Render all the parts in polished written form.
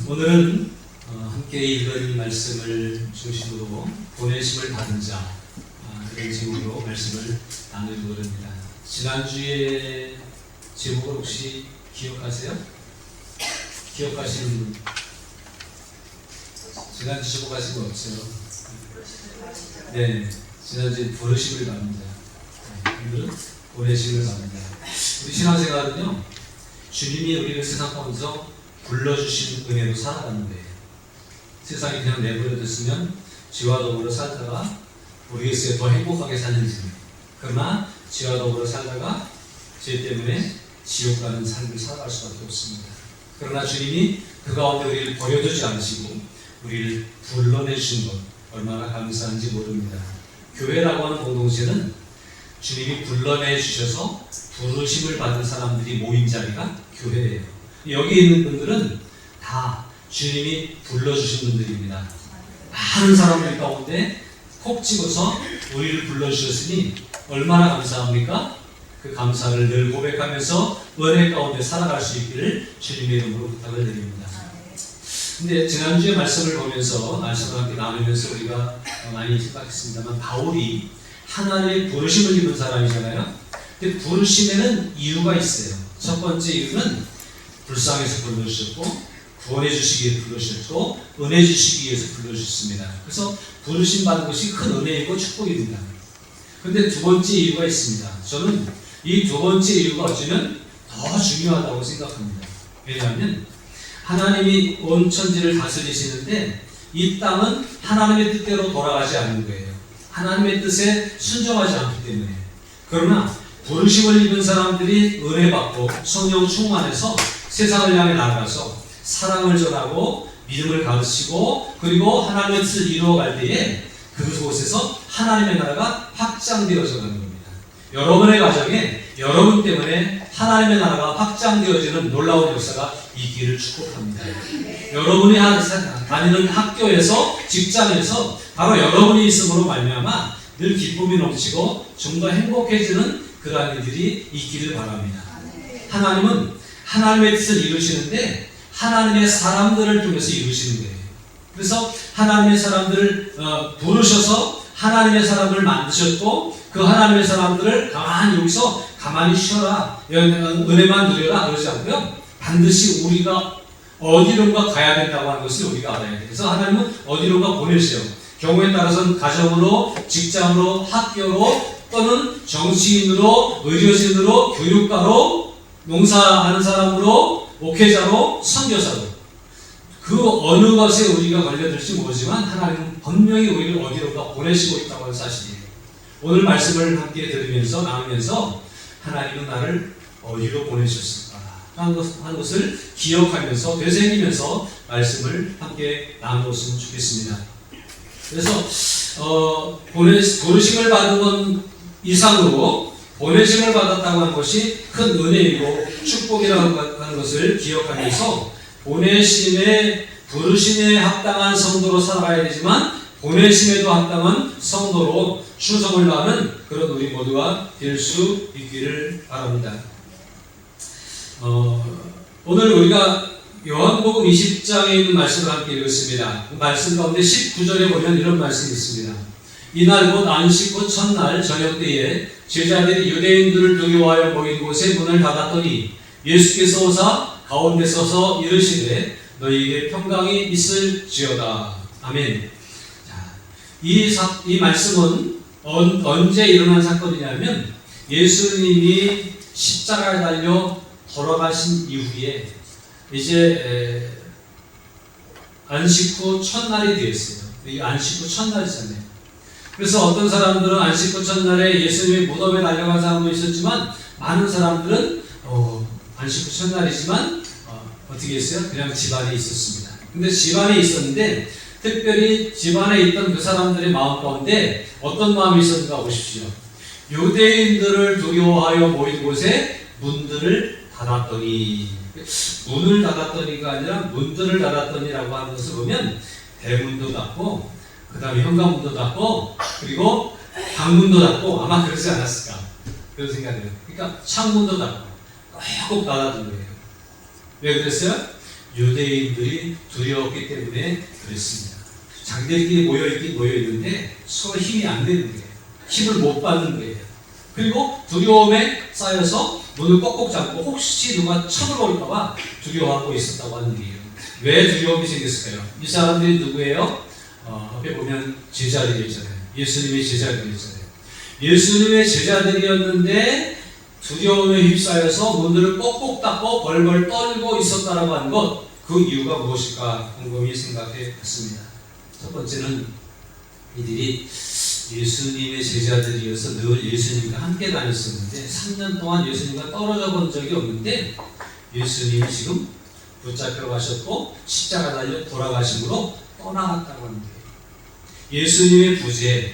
오늘은 함께 읽은 말씀을 중심으로 보내심을 받은 자, 그런 제목으로 말씀을 나누려고 합니다. 지난주에 제목을 혹시 기억하세요? 기억하시는 분? 지난주 제목 하신 거 없어요? 네, 지난주에 부르심을 받는 자, 오늘은 보내심을 받는 자. 우리 신앙생활은요, 주님이 우리를 세상 가운데서 불러주신 은혜로 살아가는 거예요. 세상에 그냥 내버려뒀으면 죄와 더불어 살다가 모르겠어요. 더 행복하게 사는지. 그러나 죄와 더불어 살다가 죄 때문에 지옥 가는 삶을 살아갈 수밖에 없습니다. 그러나 주님이 그 가운데 우리를 버려두지 않으시고 우리를 불러내주신 것 얼마나 감사한지 모릅니다. 교회라고 하는 공동체는 주님이 불러내주셔서 부르심을 받은 사람들이 모인 자리가 교회예요. 여기 있는 분들은 다 주님이 불러주신 분들입니다. 많은 사람들 가운데 콕 집어서 우리를 불러주셨으니 얼마나 감사합니까? 그 감사를 늘 고백하면서 은혜 가운데 살아갈 수 있기를 주님의 이름으로 부탁을 드립니다. 근데 지난주에 말씀을 보면서 말씀을 함께 나누면서 우리가 많이 생각했습니다만 바울이 하나님의 부르심을 입은 사람이잖아요. 근데 부르심에는 이유가 있어요. 첫 번째 이유는 불쌍해서 불러주셨고 구원해 주시기 위해 불러주셨고 은혜 주시기 위해서 불러주셨습니다. 그래서 부르심 받는 것이 큰 은혜이고 축복입니다. 그런데 두 번째 이유가 있습니다. 저는 이 두 번째 이유가 어쩌면 더 중요하다고 생각합니다. 왜냐하면 하나님이 온 천지를 다스리시는데 이 땅은 하나님의 뜻대로 돌아가지 않는 거예요. 하나님의 뜻에 순종하지 않기 때문에. 그러나 부르심을 입은 사람들이 은혜 받고 성령 충만해서 세상을 향해 나아가서 사랑을 전하고 믿음을 가르치고 그리고 하나님의 뜻을 이루어갈 때에 그곳에서 하나님의 나라가 확장되어져 가는 겁니다. 여러분의 가정에 여러분 때문에 하나님의 나라가 확장되어지는 놀라운 역사가 있기를 축복합니다. 여러분이 다니는 학교에서 직장에서 바로 여러분이 있음으로 말미암아 늘 기쁨이 넘치고 좀 더 행복해지는 그러한 일들이 있기를 바랍니다. 하나님은 하나님의 뜻을 이루시는데 하나님의 사람들을 통해서 이루시는 거예요. 그래서 하나님의 사람들을 부르셔서 하나님의 사람들을 만드셨고 그 하나님의 사람들을 여기서 가만히 쉬어라, 은혜만 누려라 그러지 않고요. 반드시 우리가 어디론가 가야 된다고 하는 것을 우리가 알아야 돼요. 그래서 하나님은 어디론가 보내세요. 경우에 따라서는 가정으로, 직장으로, 학교로 또는 정치인으로, 의료진으로, 교육가로, 농사하는 사람으로, 목회자로, 선교사로 그 어느 것에 우리가 걸려들지 모르지만 하나님은 분명히 우리를 어디론가 보내시고 있다고 하는 사실이에요. 오늘 말씀을 함께 들으면서 나누면서 하나님은 나를 어디로 보내셨을까 하는 것을 기억하면서 되새기면서 말씀을 함께 나누었으면 좋겠습니다. 그래서 부르심을 받은 것 이상으로 보내심을 받았다고 하는 것이 큰 은혜이고 축복이라고 하는 것을 기억하면서 부르심에 합당한 성도로 살아가야 되지만 보내심에도 합당한 성도로 충성을 다하는 그런 우리 모두가 될 수 있기를 바랍니다. 오늘 우리가 요한복음 20장에 있는 말씀을 함께 읽었습니다. 그 말씀 가운데 19절에 보면 이런 말씀이 있습니다. 이날 곧 안식 후 첫날 저녁 때에 제자들이 유대인들을 두려워하여 모인 곳에 문을 닫았더니 예수께서 오사 가운데 서서 이르시되 너희에게 평강이 있을지어다. 아멘. 자, 이 말씀은 언제 일어난 사건이냐면 예수님이 십자가에 달려 돌아가신 이후에 이제 안식 후 첫날이 되었어요. 이 안식 후 첫날이잖아요. 그래서 어떤 사람들은 안식 후 첫날에 예수님의 무덤에 달려간 사람도 있었지만 많은 사람들은 안식 후 첫날이지만 어떻게 했어요? 그냥 집안에 있었습니다. 근데 집안에 있었는데 특별히 집안에 있던 그 사람들의 마음 가운데 어떤 마음이 있었는가 보십시오. 유대인들을 두려워하여 모인 곳에 문들을 닫았더니, 문을 닫았더니가 아니라 문들을 닫았더니라고 하는 것을 보면 대문도 닫고 그 다음에 현관문도 닫고 그리고 방문도 닫고 아마 그러지 않았을까 그런 생각이 들어요. 그러니까 창문도 닫고 꼭 닫아둔 거예요. 왜 그랬어요? 유대인들이 두려웠기 때문에 그랬습니다. 자기들끼리 모여있긴 모여있는데 서로 힘이 안 되는 거예요. 힘을 못 받는 거예요. 그리고 두려움에 쌓여서 문을 꼭꼭 잡고 혹시 누가 쳐들어올까봐 두려워하고 있었다고 하는 얘기예요. 왜 두려움이 생겼을까요? 이 사람들이 누구예요? 앞에 보면 제자들이 있잖아요. 예수님의 제자들이 있잖아요. 예수님의 제자들이었는데 두려움에 휩싸여서 문들을 꼭꼭 닫고 벌벌 떨고 있었다라고 하는 것, 그 이유가 무엇일까 곰곰이 생각해 봤습니다. 첫 번째는 이들이 예수님의 제자들이어서 늘 예수님과 함께 다녔었는데 3년 동안 예수님과 떨어져 본 적이 없는데 예수님이 지금 붙잡혀 가셨고 십자가 달려 돌아가심으로 떠나갔다고 하는 거예요. 예수님의 부재,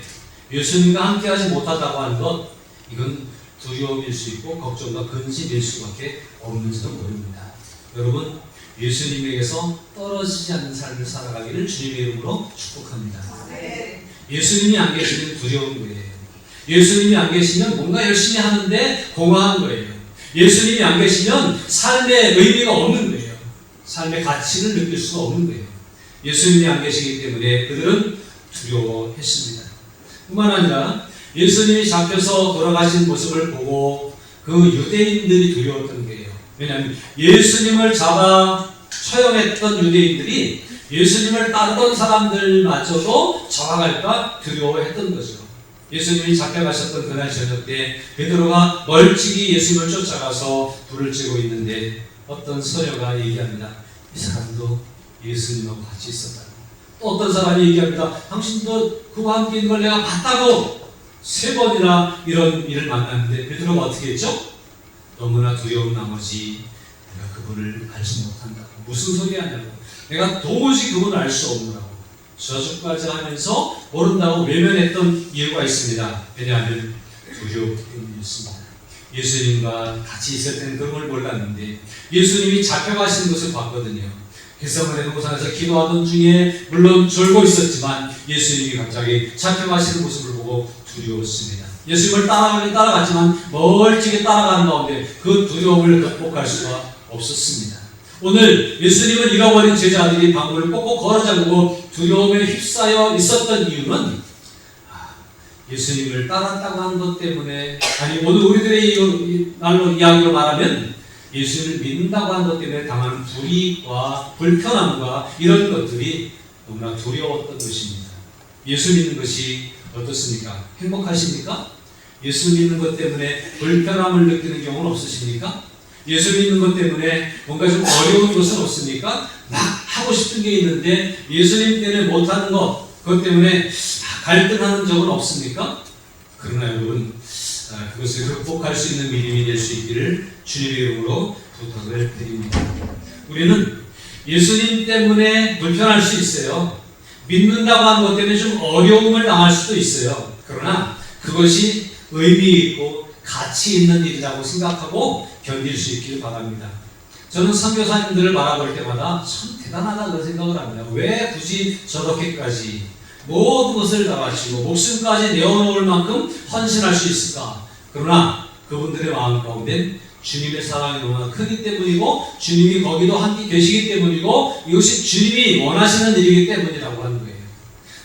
예수님과 함께 하지 못하다고 하는 것, 이건 두려움일 수 있고 걱정과 근심일 수밖에 없는지도 모릅니다. 여러분, 예수님에게서 떨어지지 않는 삶을 살아가기를 주님의 이름으로 축복합니다. 예수님이 안 계시면 두려운 거예요. 예수님이 안 계시면 뭔가 열심히 하는데 공허한 거예요. 예수님이 안 계시면 삶의 의미가 없는 거예요. 삶의 가치를 느낄 수가 없는 거예요. 예수님이 안 계시기 때문에 그들은 두려워했습니다. 뿐만 아니라 예수님이 잡혀서 돌아가신 모습을 보고 그 유대인들이 두려웠던 거예요. 왜냐하면 예수님을 잡아 처형했던 유대인들이 예수님을 따르던 사람들마저도 잡아갈까 두려워했던 거죠. 예수님이 잡혀가셨던 그날 저녁 때 베드로가 멀찍이 예수님을 쫓아가서 불을 쬐고 있는데 어떤 소녀가 얘기합니다. 이 사람도 예수님하고 같이 있었다고. 또 어떤 사람이 얘기합니다. 당신도 그와 함께 있는 걸 내가 봤다고. 3번이나 이런 일을 만났는데 베드로가 어떻게 했죠? 너무나 두려운 나머지 내가 그분을 알지 못한다고. 무슨 소리 하냐고. 내가 도무지 그분을 알 수 없느라고 저주까지 하면서 모른다고 외면했던 이유가 있습니다. 왜냐하면 두려웠기 때문이었습니다. 예수님과 같이 있을 때는 그런 걸 몰랐는데 예수님이 잡혀가시는 것을 봤거든요. 겟세마네 동산에서 기도하던 중에 물론 졸고 있었지만 예수님이 갑자기 잡혀가시는 모습을 보고 두려웠습니다. 예수님을 따라가긴 따라갔지만 멀찍이 따라가는 가운데 그 두려움을 극복할 수가 없었습니다. 오늘 예수님을 잃어버린 제자들이 방문을 꼭꼭 걸어잠그고 두려움에 휩싸여 있었던 이유는 예수님을 따랐다고 하는 것 때문에, 아니 오늘 우리들의 말로 이야기로 말하면 예수님을 믿는다고 하는 것 때문에 당하는 불이익과 불편함과 이런 것들이 너무나 두려웠던 것입니다. 예수 믿는 것이 어떻습니까? 행복하십니까? 예수 믿는 것 때문에 불편함을 느끼는 경우는 없으십니까? 예수 믿는 것 때문에 뭔가 좀 어려운 것은 없습니까? 막 하고 싶은 게 있는데 예수님 때문에 못하는 것, 그것 때문에 갈등하는 적은 없습니까? 그러나 여러분, 그것을 극복할 수 있는 믿음이 될 수 있기를 주님의 이름으로 부탁을 드립니다. 우리는 예수님 때문에 불편할 수 있어요. 믿는다고 하는 것 때문에 좀 어려움을 당할 수도 있어요. 그러나 그것이 의미 있고 가치 있는 일이라고 생각하고 견딜 수 있기를 바랍니다. 저는 선교사님들을 바라볼 때마다 참 대단하다 그런 생각을 합니다. 왜 굳이 저렇게까지 모든 것을 다 바치고 목숨까지 내어놓을 만큼 헌신할 수 있을까? 그러나 그분들의 마음 가운데 주님의 사랑이 너무나 크기 때문이고 주님이 거기도 함께 계시기 때문이고 이것이 주님이 원하시는 일이기 때문이라고 하는 거예요.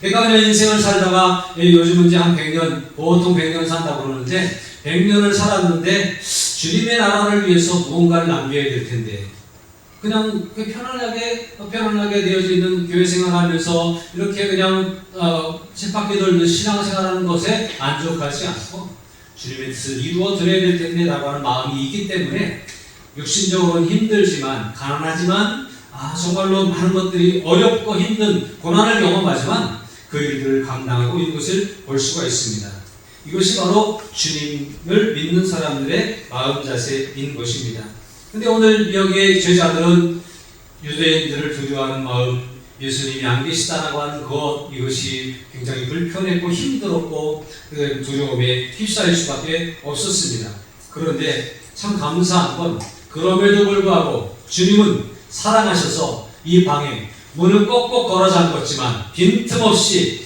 내가 그냥 인생을 살다가 요즘은 이제 한 100년, 보통 100년 산다고 그러는데 100년을 살았는데 주님의 나라를 위해서 무언가를 남겨야 될 텐데 그냥 편안하게 되어져 있는 교회 생활하면서 이렇게 그냥 쳇바퀴 돌듯 신앙생활하는 것에 만족하지 않고 주님의 뜻을 이루어 드려야 될 텐데 라고 하는 마음이 있기 때문에 육신적으로는 힘들지만 가난하지만 정말로 많은 것들이 어렵고 힘든 고난을 경험하지만 그 일들을 감당하고 있는 것을 볼 수가 있습니다. 이것이 바로 주님을 믿는 사람들의 마음 자세인 것입니다. 근데 오늘 여기에 제자들은 유대인들을 두려워하는 마음, 예수님이 안 계시다라고 하는 것, 이것이 굉장히 불편했고 힘들었고 두려움에 휩싸일 수밖에 없었습니다. 그런데 참 감사한 건 그럼에도 불구하고 주님은 사랑하셔서 이 방에 문을 꼭꼭 걸어 잠궜지만 빈틈없이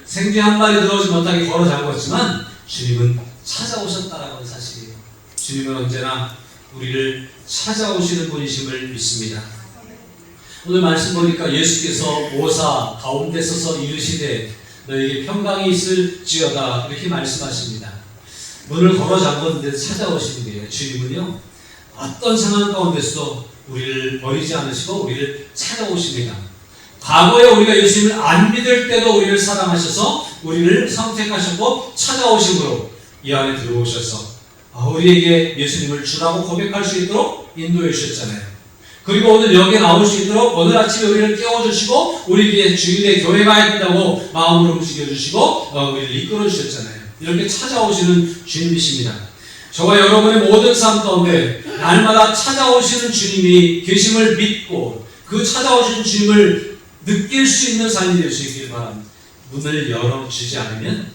생쥐 한 마리 들어오지 못하게 걸어 잠궜지만 주님은 찾아오셨다라는 사실이에요. 주님은 언제나 우리를 찾아오시는 분이심을 믿습니다. 오늘 말씀 보니까 예수께서 모사 가운데 서서 이르시되 너에게 평강이 있을지어다 이렇게 말씀하십니다. 문을 걸어 잠궜는데 찾아오시는 거예요. 주님은요, 어떤 상황 가운데서도 우리를 버리지 않으시고 우리를 찾아오십니다. 과거에 우리가 예수님을 안 믿을 때도 우리를 사랑하셔서 우리를 선택하셨고 찾아오심으로 이 안에 들어오셔서 우리에게 예수님을 주라고 고백할 수 있도록 인도해 주셨잖아요. 그리고 오늘 여기에 나올 수 있도록 오늘 아침에 우리를 깨워주시고 우리에게 주일에 교회 가야 된다고 마음으로 움직여주시고 우리를 이끌어주셨잖아요. 이렇게 찾아오시는 주님이십니다. 저와 여러분의 모든 삶 가운데 날마다 찾아오시는 주님이 계심을 믿고 그 찾아오시는 주님을 느낄 수 있는 삶이 될 수 있기를 바랍니다. 문을 열어주지 않으면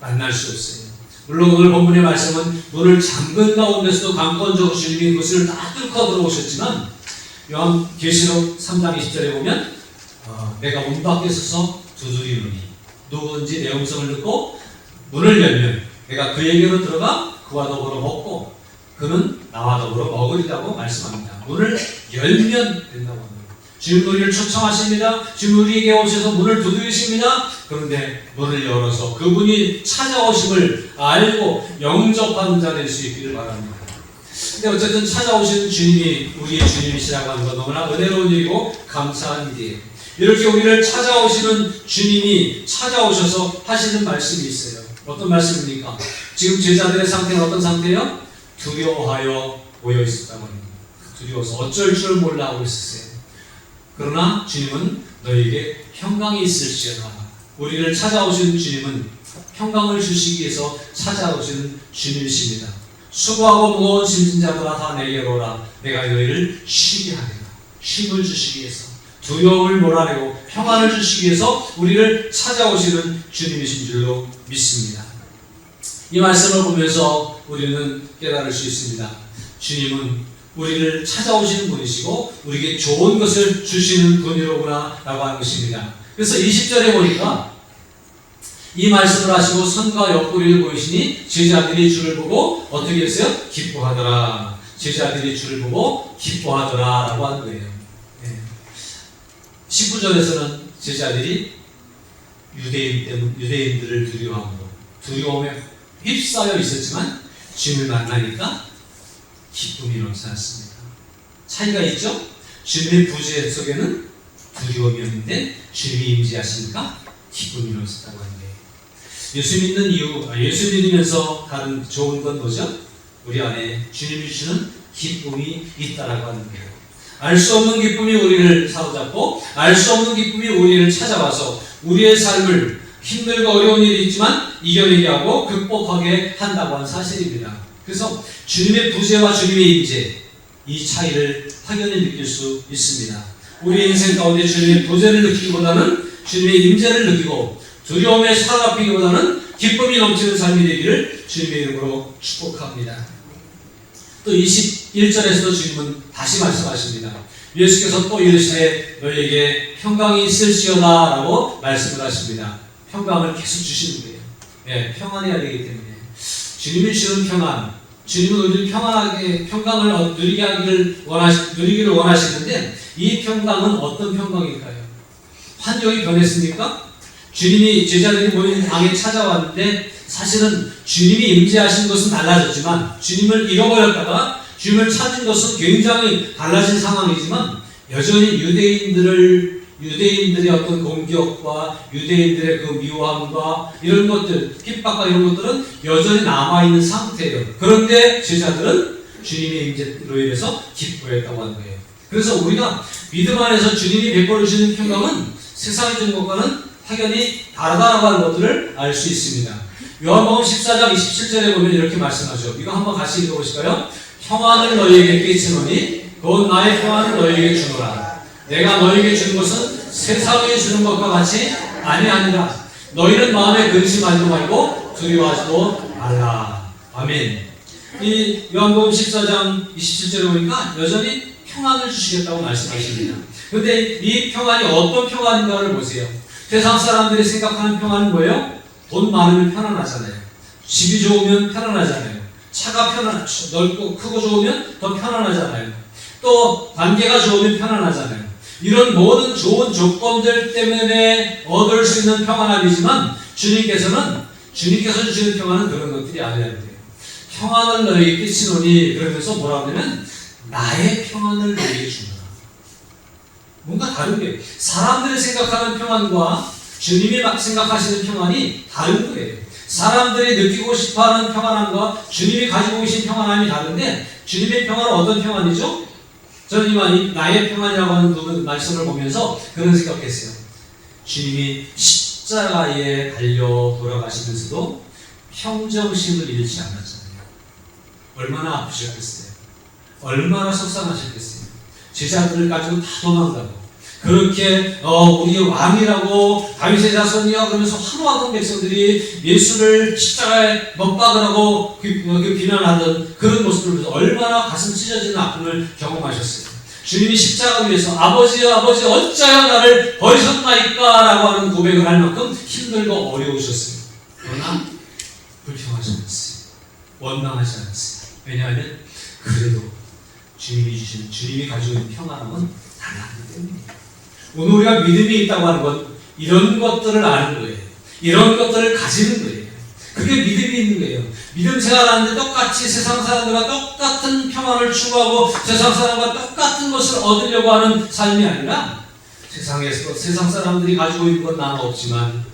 만날 수 없어요. 물론 오늘 본문의 말씀은 문을 잠근 가운데서도 강권적으로 주님이 그것을 다 뚫고 들어오셨지만 요한계시록 3장 20절에 보면 내가 문 밖에 서서 두드리노니 누구든지 내 음성을 듣고 문을 열면 내가 그에게로 들어가 그와 더불어 먹고 그는 나와 더불어 먹으리라고 말씀합니다. 문을 열면 된다고 합니다. 주님 우리를 초청하십니다. 주님 우리에게 오셔서 문을 두드리십니다. 그런데 문을 열어서 그분이 찾아오심을 알고 영접하는 자 될 수 있기를 바랍니다. 근데 어쨌든 찾아오시는 주님이 우리의 주님이시라고 하는 건 너무나 은혜로운 일이고 감사한 일이에요. 이렇게 우리를 찾아오시는 주님이 찾아오셔서 하시는 말씀이 있어요. 어떤 말씀입니까? 지금 제자들의 상태는 어떤 상태예요? 두려워하여 모여 있었다고 합니다. 두려워서 어쩔 줄 몰라 하고 있었어요. 그러나 주님은 너에게 평강이 있을지어다. 우리를 찾아오시는 주님은 평강을 주시기 위해서 찾아오시는 주님이십니다. 수고하고 무거운 짐진 자들아 다 내게로 오라. 내가 너희를 쉬게 하리라. 쉼을 주시기 위해서, 두려움을 몰아내고 평안을 주시기 위해서 우리를 찾아오시는 주님이신 줄로 믿습니다. 이 말씀을 보면서 우리는 깨달을 수 있습니다. 주님은 우리를 찾아오시는 분이시고 우리에게 좋은 것을 주시는 분이로구나 라고 하는 것입니다. 그래서 20절에 보니까 이 말씀을 하시고 선과 옆구리를 보이시니 제자들이 주를 보고 어떻게 했어요? 기뻐하더라. 제자들이 주를 보고 기뻐하더라 라고 하는 거예요. 19절에서는 제자들이 유대인들을 두려움에 휩싸여 있었지만 주님을 만나니까 기쁨이 넘쳐났습니다. 차이가 있죠? 주님의 부재 속에는 두려움이었는데 주님이 임재하시니까 기쁨이 넘쳤다고 하는 거예요. 예수 믿는 이유, 예수 믿으면서 다른 좋은 건 뭐죠? 우리 안에 주님이 주시는 기쁨이 있다라고 하는 거예요. 알 수 없는 기쁨이 우리를 사로잡고 알 수 없는 기쁨이 우리를 찾아와서 우리의 삶을 힘들고 어려운 일이 있지만 이겨내게 하고 극복하게 한다고 하는 사실입니다. 그래서 주님의 부재와 주님의 임재, 이 차이를 확연히 느낄 수 있습니다. 우리의 인생 가운데 주님의 부재를 느끼기보다는 주님의 임재를 느끼고 두려움에 사로잡히기보다는 기쁨이 넘치는 삶이 되기를 주님의 이름으로 축복합니다. 또 21절에서도 주님은 다시 말씀하십니다. 예수께서 또 이르시되 너희에게 평강이 있을지어다 라고 말씀을 하십니다. 평강을 계속 주시는 거예요. 평안해야 되기 때문에 주님이 주는 평안, 주님은 우리를 평강을 누리기를 원하시는데 이 평강은 어떤 평강일까요? 환경이 변했습니까? 주님이 제자들이 모인 방에 찾아왔는데 사실은 주님이 임재하신 것은 달라졌지만 주님을 잃어버렸다가 주님을 찾은 것은 굉장히 달라진 상황이지만 여전히 유대인들의 어떤 공격과 유대인들의 그 미워함과 이런 것들, 핍박과 이런 것들은 여전히 남아있는 상태예요. 그런데 제자들은 주님의 임재로 인해서 기뻐했다고 하는 거예요. 그래서 우리가 믿음 안에서 주님이 베풀어 주시는 평강은 세상이 주는 것과는 확연히 다르다고 하는 것들을 알 수 있습니다. 요한복음 14장 27절에 보면 이렇게 말씀하죠. 이거 한번 같이 읽어보실까요? 평안을 너희에게 끼치노니 곧 나의 평안을 너희에게 주노라. 내가 너희에게 주는 것은 세상에 주는 것과 같이 아니하니라. 너희는 마음에 근심하지도 말고 두려워하지도 말라. 아멘. 이 요한복음 14장 27절에 보니까 여전히 평안을 주시겠다고 말씀하십니다. 그런데 이 평안이 어떤 평안인가를 보세요. 세상 사람들이 생각하는 평안은 뭐예요? 돈 많으면 편안하잖아요. 집이 좋으면 편안하잖아요. 차가 넓고 크고 좋으면 더 편안하잖아요. 또 관계가 좋으면 편안하잖아요. 이런 모든 좋은 조건들 때문에 얻을 수 있는 평안함이지만 주님께서 주시는 평안은 그런 것들이 아니라는 거예요. 평안을 너희에게 끼치노니 그러면서 뭐라고 하냐면 나의 평안을 너희에게 주노라. 뭔가 다른 거예요. 사람들이 생각하는 평안과 주님이 생각하시는 평안이 다른 거예요. 사람들이 느끼고 싶어하는 평안함과 주님이 가지고 계신 평안함이 다른데 주님의 평안은 어떤 평안이죠? 저는 이 나의 평안이라고 하는 부분 말씀을 보면서 그런 생각했어요. 주님이 십자가에 달려 돌아가시면서도 평정심을 잃지 않았잖아요. 얼마나 아프셨겠어요. 얼마나 속상하셨겠어요. 제자들을 가지고 다 도망가고 그렇게 우리 왕이라고 다윗의 자손이여 그러면서 환호하던 백성들이 예수를 십자가에 못 박으라고 비난하던 그런 모습을 보면서 얼마나 가슴 찢어지는 아픔을 경험하셨어요. 주님이 십자가 위에서 아버지여 아버지 어찌하여 나를 버리셨나이까 라고 하는 고백을 할 만큼 힘들고 어려우셨어요. 그러나 불평하지 않았어요. 원망하지 않았어요. 왜냐하면 그래도 주님이 가지고 있는 평안함은 달라하기 때문이에요. 오늘 우리가 믿음이 있다고 하는 건 이런 것들을 아는 거예요. 이런 것들을 가지는 거예요. 그게 믿음이 있는 거예요. 믿음 생활하는데 똑같이 세상 사람들과 똑같은 평안을 추구하고 세상 사람과 똑같은 것을 얻으려고 하는 삶이 아니라 세상 사람들이 가지고 있는 건 나는 없지만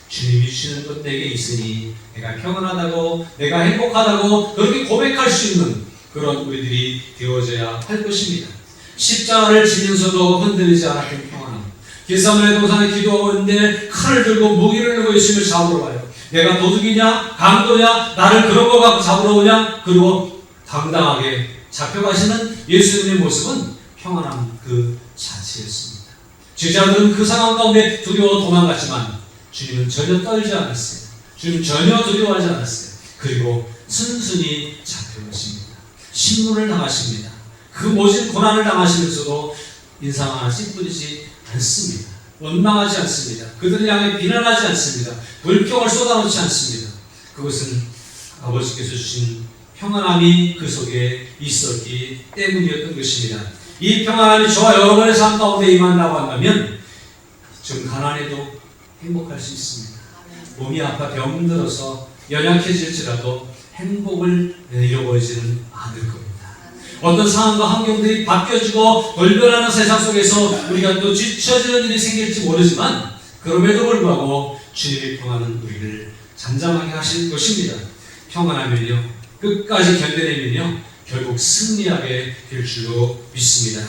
주님이 주시는 것 내게 있으니 내가 평안하다고 내가 행복하다고 그렇게 고백할 수 있는 그런 우리들이 되어져야 할 것입니다. 십자가를 지면서도 흔들리지 않았던 평안함. 겟세마네 동산에 기도하고 있는데 칼을 들고 무기를 들고 예수님을 잡으러 와요. 내가 도둑이냐 강도냐 나를 그런 거 갖고 잡으러 오냐. 그리고 당당하게 잡혀가시는 예수님의 모습은 평안함 그 자체였습니다. 제자들은 그 상황 가운데 두려워 도망갔지만 주님은 전혀 떨지 않았어요. 주님은 전혀 두려워하지 않았어요. 그리고 순순히 잡혀가십니다. 신문을 당하십니다. 그 모진 고난을 당하시면서도 인상 하나 찌푸리지 않습니다. 원망하지 않습니다. 그들을 향해 비난하지 않습니다. 불평을 쏟아놓지 않습니다. 그것은 아버지께서 주신 평안함이 그 속에 있었기 때문이었던 것입니다. 이 평안함이 저와 여러분의 삶 가운데 임한다고 한다면 좀 가난해도 행복할 수 있습니다. 몸이 아파 병들어서 연약해질지라도 행복을 잃어버리지는 않을 겁니다. 어떤 상황과 환경들이 바뀌어지고 돌변하는 세상 속에서 우리가 또 뒤처지는 일이 생길지 모르지만 그럼에도 불구하고 주님의 평안은 우리를 잠잠하게 하실 것입니다. 평안하면요 끝까지 견뎌내면요 결국 승리하게 될 줄로 믿습니다.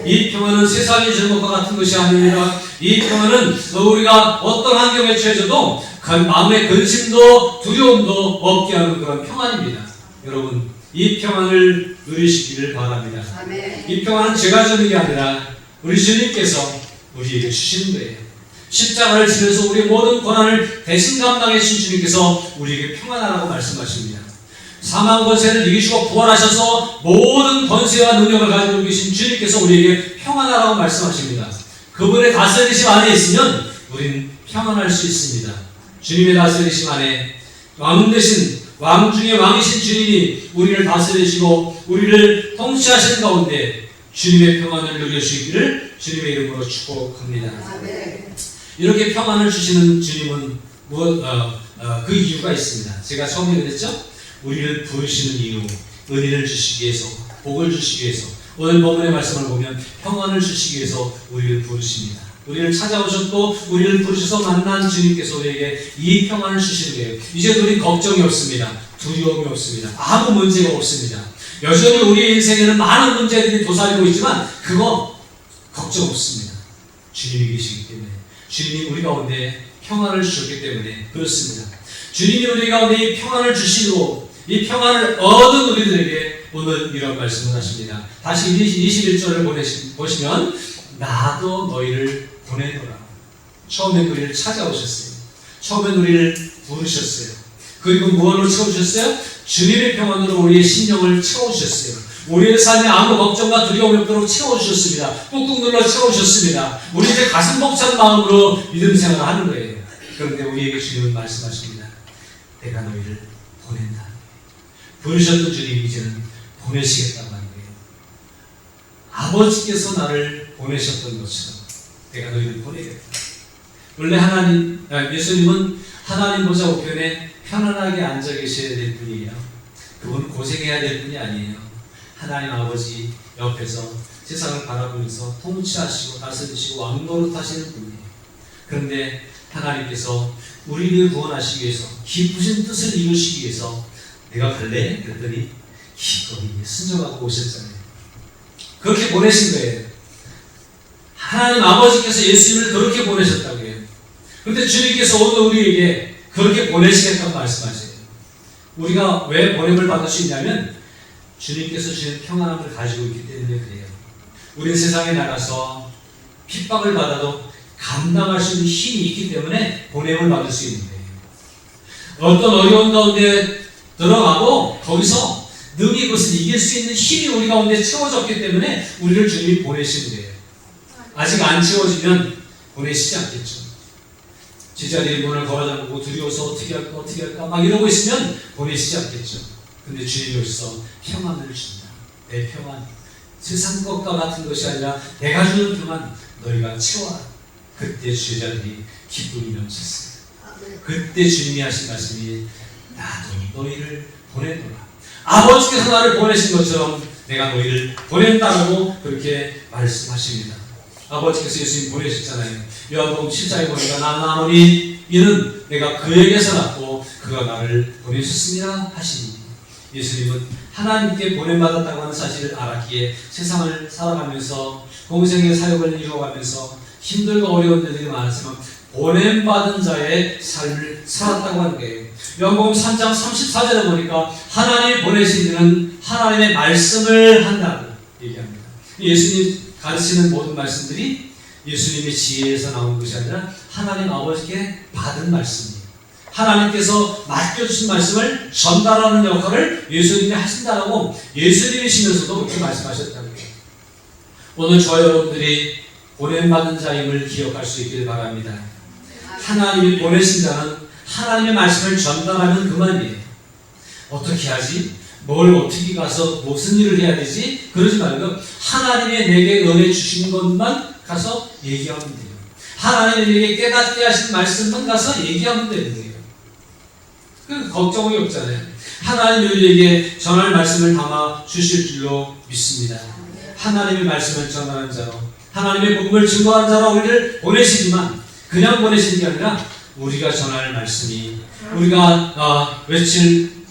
이 평안은 세상의 주는 것과 같은 것이 아닙니다. 이 평안은 우리가 어떤 환경에 처해져도 마음의 근심도 두려움도 없게 하는 그런 평안입니다. 여러분 이 평안을 누리시기를 바랍니다. 이 평안은 제가 주는 게 아니라 우리 주님께서 우리에게 주시는 거예요. 십자가를 지면서 우리 모든 고난을 대신 감당해 주신 주님께서 우리에게 평안하라고 말씀하십니다. 사망 권세를 이기시고 부활하셔서 모든 권세와 능력을 가지고 계신 주님께서 우리에게 평안하라고 말씀하십니다. 그분의 다스리심 안에 있으면 우리는 평안할 수 있습니다. 주님의 다스리심 안에 왕 중에 왕이신 주님이 우리를 다스리시고 우리를 통치하시는 가운데 주님의 평안을 누릴 수 있기를 주님의 이름으로 축복합니다. 이렇게 평안을 주시는 주님은 그 이유가 있습니다. 제가 처음에 그랬죠? 우리를 부르시는 이유, 은혜를 주시기 위해서, 복을 주시기 위해서, 오늘 본문의 말씀을 보면 평안을 주시기 위해서 우리를 부르십니다. 우리를 찾아오셨고 우리를 부르셔서 만난 주님께서 우리에게 이 평안을 주시는 거예요. 이제 우리 걱정이 없습니다. 두려움이 없습니다. 아무 문제가 없습니다. 여전히 우리 인생에는 많은 문제들이 도사리고 있지만 그거 걱정 없습니다. 주님이 계시기 때문에, 주님이 우리 가운데 평안을 주셨기 때문에 그렇습니다. 주님이 우리 가운데 이 평안을 주시고 이 평안을 얻은 우리들에게 오늘 이런 말씀을 하십니다. 다시 21절을 보시면 나도 너희를 보내노라. 처음엔 우리를 찾아오셨어요. 처음엔 우리를 부르셨어요. 그리고 무엇으로 채워주셨어요? 주님의 평안으로 우리의 심령을 채워주셨어요. 우리의 삶에 아무 걱정과 두려움이 없도록 채워주셨습니다. 꾹꾹 눌러 채워주셨습니다. 우리 이제 가슴 벅찬 마음으로 믿음 생활을 하는 거예요. 그런데 우리에게 주님은 말씀하십니다. 내가 너희를 보낸다. 부르셨던 주님이 이제는 보내시겠다고 하는 거예요. 아버지께서 나를 보내셨던 것처럼 내가 너희를 보내겠다. 원래 예수님은 하나님 보좌 우편에 편안하게 앉아 계셔야 될 분이에요. 그분 고생해야 될 분이 아니에요. 하나님 아버지 옆에서 세상을 바라보면서 통치하시고 다스리시고 왕노릇 하시는 분이에요. 그런데 하나님께서 우리를 구원하시기 위해서 깊으신 뜻을 이루시기 위해서 내가 갈래? 그랬더니 기꺼이 순종하고 오셨잖아요. 그렇게 보내신 거예요. 하나님 아버지께서 예수님을 그렇게 보내셨다고 해요. 그런데 주님께서 오늘 우리에게 그렇게 보내시겠다고 말씀하세요. 우리가 왜 보냄을 받을 수 있냐면 주님께서 주신 평안함을 가지고 있기 때문에 그래요. 우리는 세상에 나가서 핍박을 받아도 감당할 수 있는 힘이 있기 때문에 보냄을 받을 수 있는 거예요. 어떤 어려운 가운데 들어가고 거기서 능히 그것을 이길 수 있는 힘이 우리 가운데 채워졌기 때문에 우리를 주님이 보내시는 거예요. 아직 안 채워지면 보내시지 않겠죠. 제자들이 문을 걸어잠그고 두려워서 어떻게 할까 막 이러고 있으면 보내시지 않겠죠. 근데 주님이 오셔서 평안을 준다. 내 평안, 세상 것과 같은 것이 아니라 내가 주는 평안 너희가 채워라. 그때 제자들이 기쁨이 넘쳤어요. 그때 주님이 하신 말씀이 나도 너희를 보내노라. 아버지께서 나를 보내신 것처럼 내가 너희를 보낸다라고 그렇게 말씀하십니다. 아버지께서 예수님 보내셨잖아요. 요한복음 7장에 보니까 나는 아노니 이는 내가 그에게서 났고 그가 나를 보내셨습니다 하시니 예수님은 하나님께 보냄받았다고 하는 사실을 알았기에 세상을 살아가면서 공생의 사역을 이루어가면서 힘들고 어려운 일들이 많았지만 보냄받은 자의 삶을 살았다고 하는 거예요. 요한복음 3장 34절에 보니까 하나님이 보내신 이는 하나님의 말씀을 한다고 얘기합니다. 예수님 가르치는 모든 말씀들이 예수님의 지혜에서 나온 것이 아니라 하나님 아버지께 받은 말씀이에요. 하나님께서 맡겨주신 말씀을 전달하는 역할을 예수님이 하신다라고 예수님이시면서도 그렇게 말씀하셨다고 해요. 오늘 저와 여러분들이 보냄받은 자임을 기억할 수 있기를 바랍니다. 하나님이 보내신 자는 하나님의 말씀을 전달하면 그만이에요. 어떻게 하지? 뭘 어떻게 가서 무슨 일을 해야 되지? 그러지 말고 하나님의 내게 은혜 주신 것만 가서 얘기하면 돼요. 하나님이 내게 깨닫게 하신 말씀만 가서 얘기하면 되는 거예요. 그 걱정이 없잖아요. 하나님이 우리에게 전할 말씀을 담아 주실 줄로 믿습니다. 하나님의 말씀을 전하는 자로 하나님의 복음을 증거하는 자로 우리를 보내시지만 그냥 보내시는 게 아니라 우리가 전할 말씀이 우리가 외칠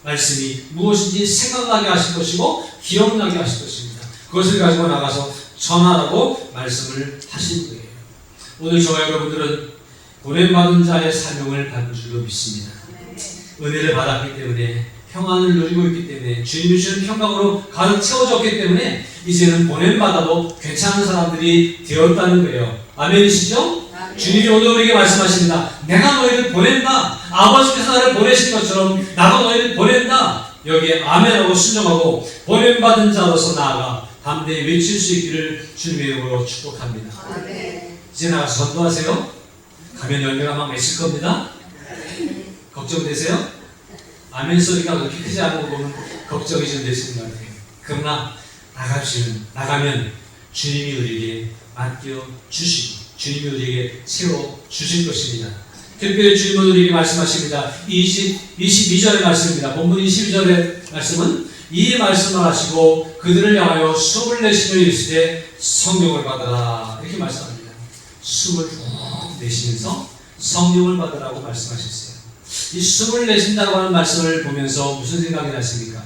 말씀이 무엇인지 생각나게 하실 것이고 기억나게 하실 것입니다. 그것을 가지고 나가서 전하라고 말씀을 하신 거예요. 오늘 저와 여러분들은 보냄받은 자의 사명을 받은 줄로 믿습니다. 은혜를 받았기 때문에 평안을 누리고 있기 때문에 주님이 주신 평강으로 가득 채워졌기 때문에 이제는 보냄받아도 괜찮은 사람들이 되었다는 거예요. 아멘이시죠? 아멘. 주님이 오늘 우리에게 말씀하십니다. 내가 너희를 보낸다. 아버지께서 나를 보내신 것처럼 나도 너희를 보낸다. 여기에 아멘하고 순종하고 보냄받은 자로서 나아가 담대히 외칠 수 있기를 주님의 이름으로 축복합니다. 아멘. 이제 나가서 전도하세요. 가면 열매가 막 맺힐 겁니다. 걱정되세요? 아멘 소리가 그렇게 크지 않은 거 보면 걱정이 좀 되시는 것 같아요. 그러나 나가면 주님이 우리에게 맡겨주시고 주님이 우리에게 채워주실 것입니다. 특별히 주님은 우리에게 말씀하십니다. 22절의 말씀입니다. 본문 22절의 말씀은 이 말씀을 하시고 그들을 향하여 숨을 내쉬며 이르시되 성령을 받으라 이렇게 말씀합니다. 숨을 푹 내쉬면서 성령을 받으라고 말씀하셨어요. 이 숨을 내쉰다고 하는 말씀을 보면서 무슨 생각이 나십니까?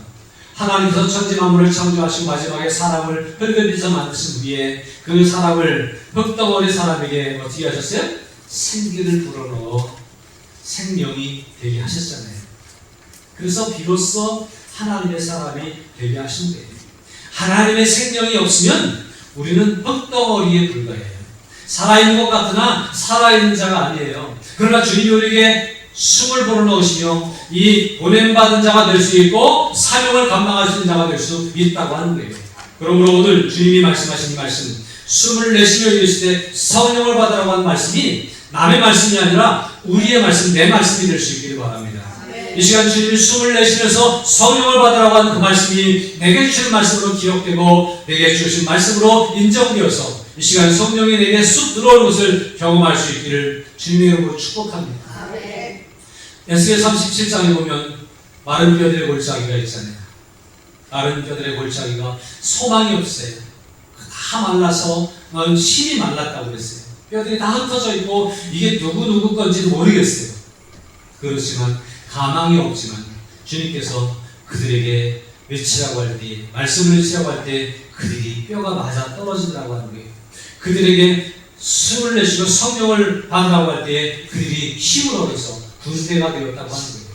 하나님께서 천지 만물을 창조하시고 마지막에 사람을 흙을 빚어 만드신 후에 그 사람을 흙덩어리 사람에게 어떻게 하셨어요? 생기를 불어넣어 생명이 되게 하셨잖아요. 그래서 비로소 하나님의 사람이 되게 하신 거예요. 하나님의 생명이 없으면 우리는 흙덩어리에 불과해요. 살아있는 것 같으나 살아있는 자가 아니에요. 그러나 주님이 우리에게 숨을 불어넣으시며 이 보냄받은 자가 될 수 있고 사명을 감당할 수 있는 자가 될 수 있다고 하는 거예요. 그러므로 오늘 주님이 말씀하신 이 말씀 숨을 내쉬며 이르시되 성령을 받으라고 하는 말씀이 남의 말씀이 아니라 우리의 말씀, 내 말씀이 될 수 있기를 바랍니다. 이 시간 주님이 숨을 내쉬면서 성령을 받으라고 하는 그 말씀이 내게 주신 말씀으로 기억되고 내게 주신 말씀으로 인정되어서 이 시간 성령이 내게 쑥 들어오는 것을 경험할 수 있기를 주님의 이름으로 축복합니다. 에스겔 37장에 보면 마른 뼈들의 골짜기가 있잖아요. 마른 뼈들의 골짜기가 소망이 없어요. 다 말라서 힘이 말랐다고 그랬어요. 뼈들이 다 흩어져 있고 이게 누구 건지는 모르겠어요. 그렇지만 가망이 없지만 주님께서 그들에게 외치라고 할 때, 말씀을 외치라고 할 때 그들이 뼈가 맞아 떨어지더라고 하는 거예요. 그들에게 숨을 내쉬고 성령을 받으라고 할 때 그들이 힘을 얻어서 군대가 되었다고 하는 거예요.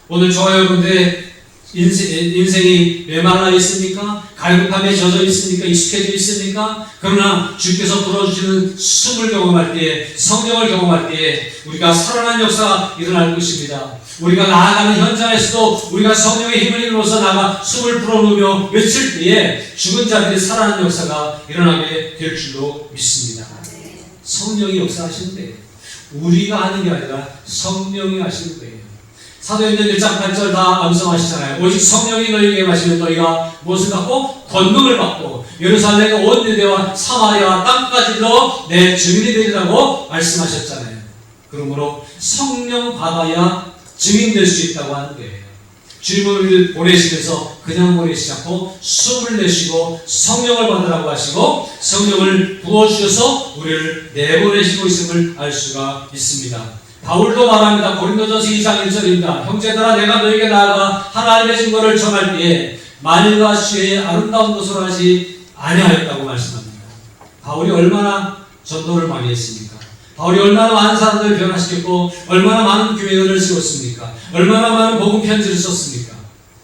오늘 저와 여러분들의 인생이 메말라 있습니까? 갈급함에 젖어 있습니까? 익숙해져 있습니까? 그러나 주께서 불어주시는 숨을 경험할 때, 성령을 경험할 때 우리가 살아난 역사가 일어날 것입니다. 우리가 나아가는 현장에서도 우리가 성령의 힘을 입어서 나가 숨을 불어넣으며 외칠 때에 죽은 자들이 살아나는 역사가 일어나게 될 줄로 믿습니다. 성령이 역사하시는 거예요. 우리가 하는 게 아니라 성령이 하시는 거예요. 사도행전 1장 8절 다 암송하시잖아요. 오직 성령이 너희에게 임하시면 너희가 무엇을 받고? 권능을 받고 예루살렘과 온 유대와 사마리아와 땅까지도 내 증인이 되리라고 말씀하셨잖아요. 그러므로 성령 받아야 증인될 수 있다고 하는 거예요. 주님은 우리를 보내시면서 그냥 보내시지 않고 숨을 내쉬고 성령을 받으라고 하시고 성령을 부어주셔서 우리를 내보내시고 있음을 알 수가 있습니다. 바울도 말합니다. 고린도전서 2장 1절입니다. 형제들아 내가 너에게 나아가 하나님의 증거를 전할 때에 만일과 시의 아름다운 것으로 하지 아니하였다고 말씀합니다. 바울이 얼마나 전도를 많이 했습니까? 바울이 얼마나 많은 사람들을 변화시켰고 얼마나 많은 교회를 세웠습니까? 얼마나 많은 복음 편지를 썼습니까?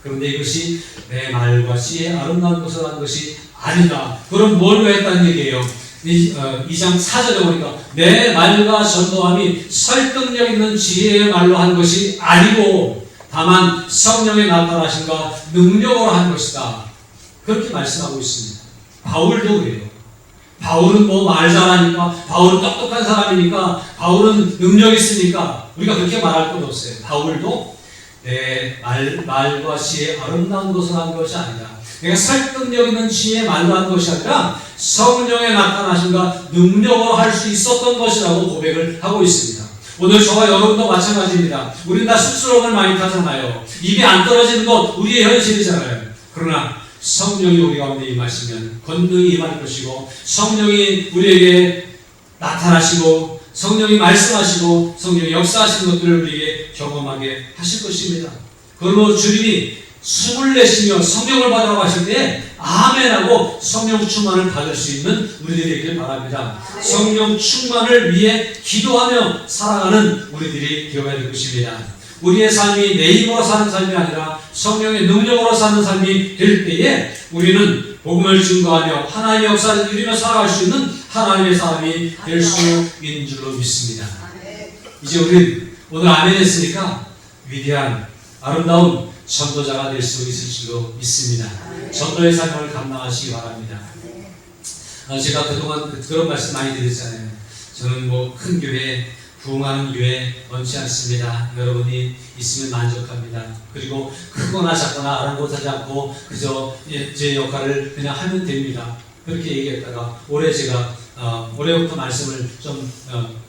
그런데 이것이 내 말과 시의 아름다운 것으로 한 것이 아니다. 그럼 뭘 했다는 얘기예요? 2장 4절에 보니까 내 말과 전도함이 설득력 있는 지혜의 말로 한 것이 아니고 다만 성령의 나타나심과 능력으로 한 것이다. 그렇게 말씀하고 있습니다. 바울도 그래요. 바울은 뭐 말 잘하니까, 바울은 똑똑한 사람이니까, 바울은 능력 있으니까 우리가 그렇게 말할 것 없어요. 바울도 내 말과 시의 아름다운 것을 한 것이 아니다. 내가 설득력 있는 지혜의 말로 한 것이 아니라 성령의 나타나심과 능력으로 할 수 있었던 것이라고 고백을 하고 있습니다. 오늘 저와 여러분도 마찬가지입니다. 우리는 다 쑥스러움을 많이 타잖아요. 입에 안 떨어지는 것 우리의 현실이잖아요. 그러나 성령이 우리 가운데 임하시면 권능이 임할 것이고 성령이 우리에게 나타나시고 성령이 말씀하시고 성령이 역사하시는 것들을 우리에게 경험하게 하실 것입니다. 그러므로 주님이 숨을 내쉬며 성령을 받으라고 하실 때 아멘하고 성령 충만을 받을 수 있는 우리들이 되길 바랍니다. 성령 충만을 위해 기도하며 살아가는 우리들이 되어야 될 것입니다. 우리의 삶이 내 힘으로 사는 삶이 아니라 성령의 능력으로 사는 삶이 될 때에 우리는 복음을 증거하며 하나님의 역사를 누리며 살아갈 수 있는 하나님의 사람이 될 수 있는 줄로 믿습니다. 이제 우리는 오늘 아멘 했으니까 위대한 아름다운 전도자가 될 수 있을 줄로 믿습니다. 전도의 삶을 감당하시기 바랍니다. 제가 그동안 그런 말씀 많이 드렸잖아요. 저는 뭐 큰 교회, 부흥하는 교회 원치 않습니다. 여러분이 있으면 만족합니다. 그리고 크거나 작거나 아랑곳하지 않고 그저 제 역할을 그냥 하면 됩니다. 그렇게 얘기했다가 올해 제가 올해부터 말씀을 좀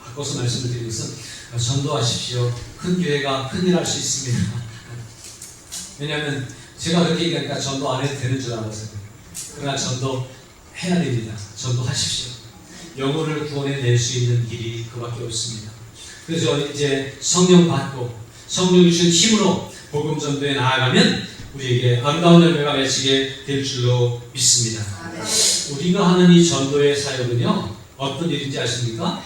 바꿔서 말씀을 드리는 것은 전도하십시오. 큰 교회가 큰일 할 수 있습니다. 왜냐하면 제가 그렇게 얘기하니까 전도 안 해도 되는 줄 알아서요. 그러나 전도 해야 됩니다. 전도하십시오. 영혼을 구원해낼 수 있는 길이 그밖에 없습니다. 그래서 이제 성령 받고 성령이 주신 힘으로 복음 전도에 나아가면 우리에게 아름다운 열매가 맺히게 될 줄로 믿습니다. 우리가 하는 이 전도의 사역은요 어떤 일인지 아십니까?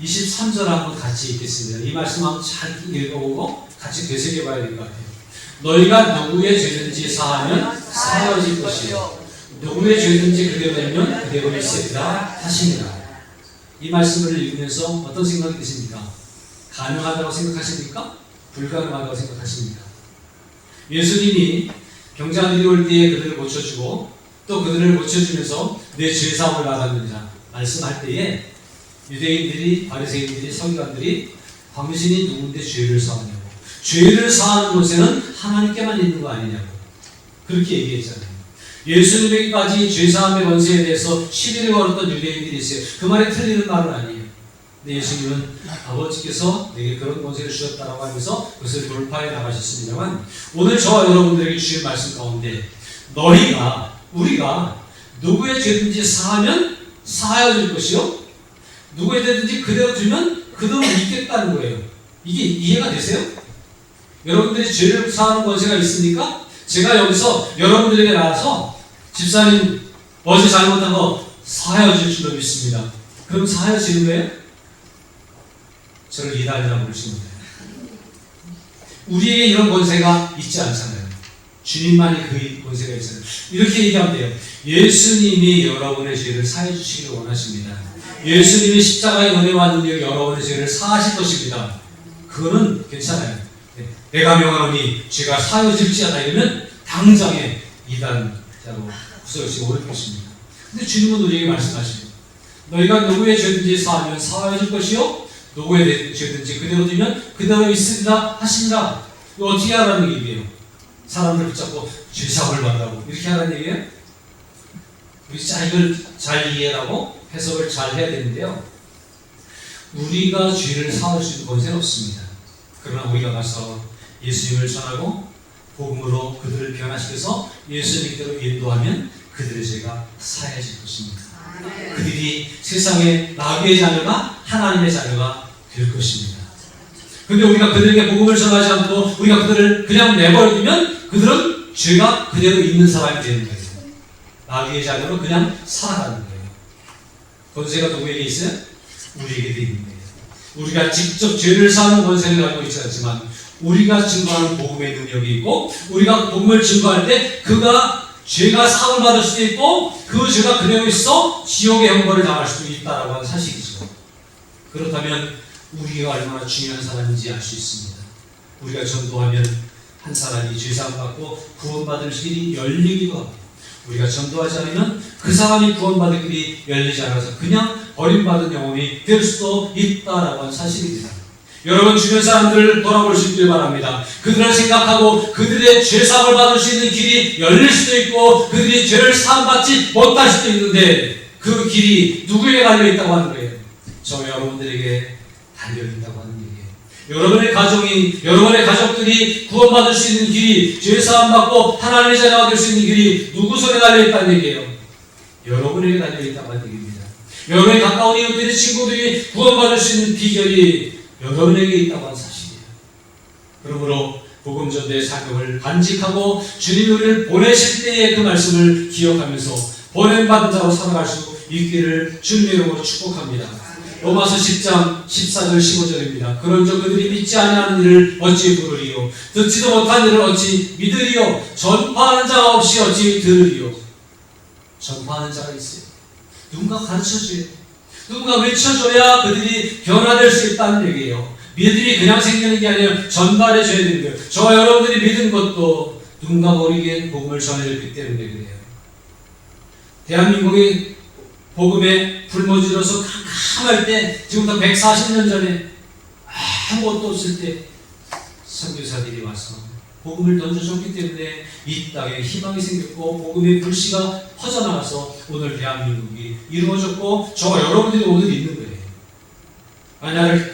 23절 한번 같이 읽겠습니다. 이 말씀 한번 잘 읽어보고 같이 되새겨봐야 될 것 같아요. 너희가 누구의 죄든지 사하면 사하여질 것이요 누구의 죄든지 그대로 되면 그대로 있으리라 하십니다. 이 말씀을 읽으면서 어떤 생각이 드십니까? 가능하다고 생각하십니까? 불가능하다고 생각하십니까? 예수님이 경자들이 올 때에 그들을 고쳐주고 또 그들을 고쳐주면서 내 죄사함을 받았느냐 말씀할 때에 유대인들이 바리새인들이 서기관들이 당신이 누군데 죄를 사하냐고 죄를 사하는 곳에는 하나님께만 있는 거 아니냐고 그렇게 얘기했잖아요. 예수님에게까지 죄사함의 권세에 대해서 시비를 걸었던 유대인들이 있어요. 그 말이 틀리는 말은 아니에요. 근데 예수님은 아버지께서 내게 그런 권세를 주셨다라고 하면서 그것을 돌파해 나가셨습니다만, 오늘 저와 여러분들에게 주신 말씀 가운데 우리가 누구의 죄든지 사하면 사하여질 것이요, 누구의 죄든지 그대로 두면 그대로 있겠다는 거예요. 이게 이해가 되세요? 여러분들이 죄를 사하는 권세가 있으니까 제가 여기서 여러분들에게 나와서 집사님 어제 잘못한 거 사하여질 줄로 믿습니다. 그럼 사하여지는 거예요? 저를 이단이라고 부르시는 거예요. 우리에게 이런 권세가 있지 않잖아요. 주님만이 그 권세가 있어요. 이렇게 얘기하면 돼요. 예수님이 여러분의 죄를 사해 주시기를 원하십니다. 예수님이 십자가의 은혜와 능력이 여러분의 죄를 사하실 것입니다. 그거는 괜찮아요. 내가 명하노니 죄가 사해질지어다 이러면 당장에 이단자로 구속시 오를 것입니다. 근데 주님은 우리에게 말씀하시죠. 너희가 누구의 죄든지 사하면 사해질 것이요, 누구의 죄든지 그대로 두면 그대로 있으리라 하시니라. 이거 어떻게 하라는 얘기예요? 사람들 붙잡고 죄사함을 받라고 이렇게 하라는 얘기예요? 우리 이걸 잘 이해하고 해석을 잘 해야 되는데요. 우리가 죄를 사할 수 있는 권세는 없습니다. 그러나 우리가 가서 예수님을 전하고 복음으로 그들을 변화시켜서 예수님께로 인도하면 그들의 죄가 사해질 것입니다. 그들이 세상의 마귀의 자녀가 하나님의 자녀가 될 것입니다. 그런데 우리가 그들에게 복음을 전하지 않고 우리가 그들을 그냥 내버려두면 그들은 죄가 그대로 있는 사람이 되는 거예요. 마귀의 자녀로 그냥 살아가는 거예요. 권세가 누구에게 있어요? 우리에게도 있는 거예요. 우리가 직접 죄를 사는 권세를 가지고 있지 않지만 우리가 증거하는 복음의 능력이 있고, 우리가 복음을 증거할 때 그가 죄가 사함을 받을 수도 있고 그 죄가 그대로 있어 지옥의 형벌을 당할 수도 있다라고 하는 사실이죠. 그렇다면 우리가 얼마나 중요한 사람인지 알 수 있습니다. 우리가 전도하면 한 사람이 죄사함 받고 구원받을 길이 열리기도 하고, 우리가 전도하지 않으면 그 사람이 구원받을 길이 열리지 않아서 그냥 버림받은 영혼이 될 수도 있다라고 하는 사실입니다. 여러분 주변 사람들을 돌아볼 수 있길 바랍니다. 그들을 생각하고 그들의 죄사함을 받을 수 있는 길이 열릴 수도 있고 그들이 죄를 사함받지 못할 수도 있는데 그 길이 누구에게 달려있다고 하는 거예요? 저 여러분들에게 달려있다고 하는 얘기예요. 여러분의 가족들이 구원받을 수 있는 길이, 죄사함받고 하나님의 자녀가 될 수 있는 길이 누구 손에 달려있다는 얘기예요? 여러분에게 달려있다고 하는 얘기입니다. 여러분의 가까운 이웃들이, 친구들이 구원받을 수 있는 비결이 여러분에게 있다고 하는 사실이에요. 그러므로 복음 전도의 사명을 간직하고 주님이 우리를 보내실 때의 그 말씀을 기억하면서 보냄받은 자로 살아갈 수 있기를 주님의 이름으로 축복합니다. 로마서 10장 14절 15절입니다. 그런즉 그들이 믿지 아니하는 일을 어찌 부르리요, 듣지도 못한 일을 어찌 믿으리요, 전파하는 자가 없이 어찌 들으리요. 전파하는 자가 있어요. 누군가 가르쳐줘요. 누군가 외쳐줘야 그들이 변화될 수 있다는 얘기예요. 믿음이 그냥 생기는 게 아니라 전달해줘야 되는 거예요. 저와 여러분들이 믿은 것도 누군가 모르게 복음을 전해줬기 때문에 그래요. 대한민국이 복음에 불모지로서 캄캄할 때, 지금부터 140년 전에 아무것도 없을 때 선교사들이 와서 복음을 던져줬기 때문에 이 땅에 희망이 생겼고 복음의 불씨가 퍼져나가서 오늘 대한민국이 이루어졌고 저와 여러분들이 오늘 있는 거예요. 만약에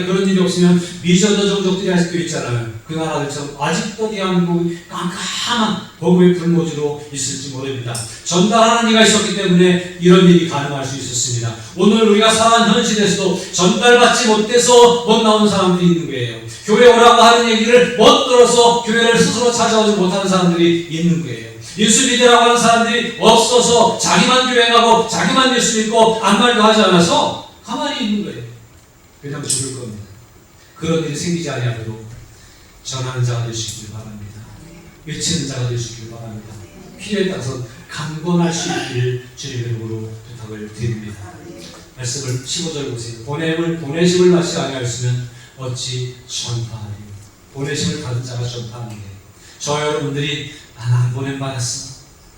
그런 일이 없으면 미전도 종족들이 할 수도 있잖아요. 그 나라들처럼 아직도 대한민국이 깜깜한 복음의 불모지로 있을지 모릅니다. 전달하는 이가 있었기 때문에 이런 일이 가능할 수 있었습니다. 오늘 우리가 살아가는 현 시대에서도 전달받지 못해서 못 나오는 사람들이 있는 거예요. 교회 오라고 하는 얘기를 못 들어서 교회를 스스로 찾아오지 못하는 사람들이 있는 거예요. 예수 믿으라고 하는 사람들이 없어서 자기만 교회 가고 자기만 예수 믿고 아무 말도 하지 않아서 가만히 있는 거예요. 그냥 죽을 겁니다. 그런 일이 생기지 아니하도록 전하는 자가 되시길 바랍니다. 외치는 자가 되시길 바랍니다. 필요에 따라서 강건할 수 있기를 주님의 이름으로 부탁을 드립니다. 말씀을 15절 보세요. 보내심을 받지 아니하였으면 어찌 전파하리요. 보내심을 받은 자가 전파하는 게, 저 여러분들이 나는 보냄받았어,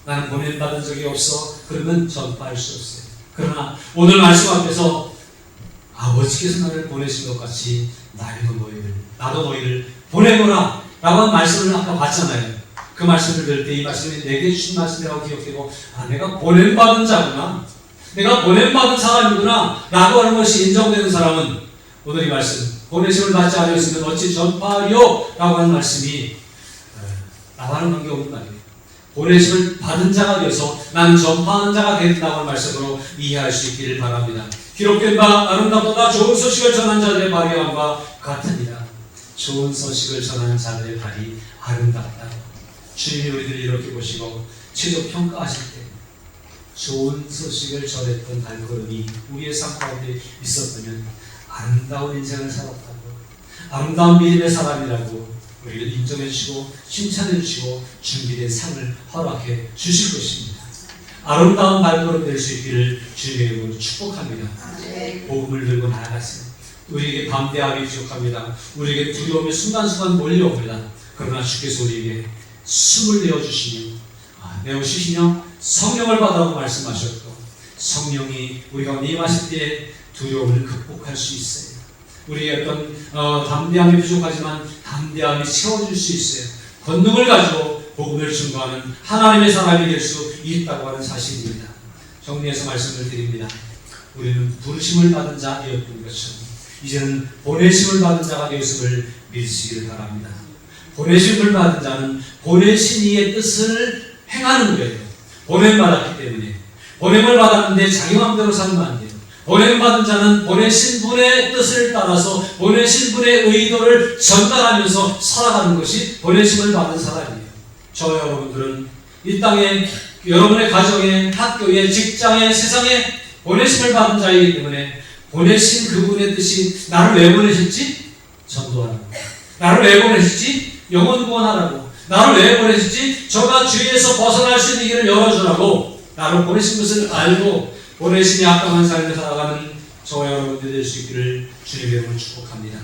나는 보냄받은 적이 없어, 그러면 전파할 수 없어요. 그러나 오늘 말씀 앞에서 아버지께서 나를 보내신 것 같이 나도 너희를 보내노라 라고 한 말씀을 아까 봤잖아요. 그 말씀을 들을 때 이 말씀이 내게 주신 말씀이라고 기억되고, 내가 보냄받은 자구나, 내가 보냄받은 사람이구나 라고 하는 것이 인정되는 사람은 오늘 이 말씀, 보내심을 받지 않으셨으면 어찌 전파하리요 라고 하는 말씀이 나와는 관계없는 말이에요. 보내심을 받은 자가 되어서 나는 전파하는 자가 된다고 하는 말씀으로 이해할 수 있기를 바랍니다. 기록된 바 아름답도다 좋은 소식을 전하는 자들의 발이 함과 같으니라. 좋은 소식을 전하는 자들의 발이 아름답다. 주님이 우리들을 이렇게 보시고 최저 평가하실 때 좋은 소식을 전했던 발걸음이 우리의 삶 가운데 있었다면 아름다운 인생을 살았다고, 아름다운 믿음의 사람이라고 우리를 인정해 주시고 칭찬해 주시고 준비된 상을 허락해 주실 것입니다. 아름다운 발걸음 될 수 있기를 주님의 이름으로 축복합니다. 복음을 들고 나아가세요. 우리에게 담대함이 부족합니다. 우리에게 두려움이 순간순간 몰려옵니다. 그러나 주께서 우리에게 숨을 내어주시며 내어주시며 성령을 받으라고 말씀하셨고, 성령이 우리가 임하실 때 두려움을 극복할 수 있어요. 우리의 어떤 담대함이 부족하지만 담대함이 채워줄 수 있어요. 권능을 가지고 복음을 증거하는 하나님의 사람이 될 수 있다고 하는 사실입니다. 정리해서 말씀을 드립니다. 우리는 부르심을 받은 자였던 것처럼 이제는 보내심을 받은 자가 되었음을 믿으시기를 바랍니다. 보내심을 받은 자는 보내신 이의 뜻을 행하는 거예요. 보냄받았기 때문에. 보냄을 받았는데 자기 마음대로 살면 안 돼요. 보냄받은 자는 보내신 분의 뜻을 따라서 보내신 분의 의도를 전달하면서 살아가는 것이 보내심을 받은 사람이에요. 저와 여러분들은 이 땅에, 여러분의 가정에, 학교에, 직장에, 세상에 보내심을 받은 자이기 때문에 보내신 그분의 뜻이 나를 왜 보내셨지? 전도하라고. 나를 왜 보내셨지? 영혼 구원하라고. 나를 왜 보내셨지? 저가 죄에서 벗어날 수 있는 길을 열어주라고. 나를 보내신 것을 알고 보내심이 악감한 삶을 살아가는 저와 여러분들 될 수 있기를 주님의 이름으로 축복합니다.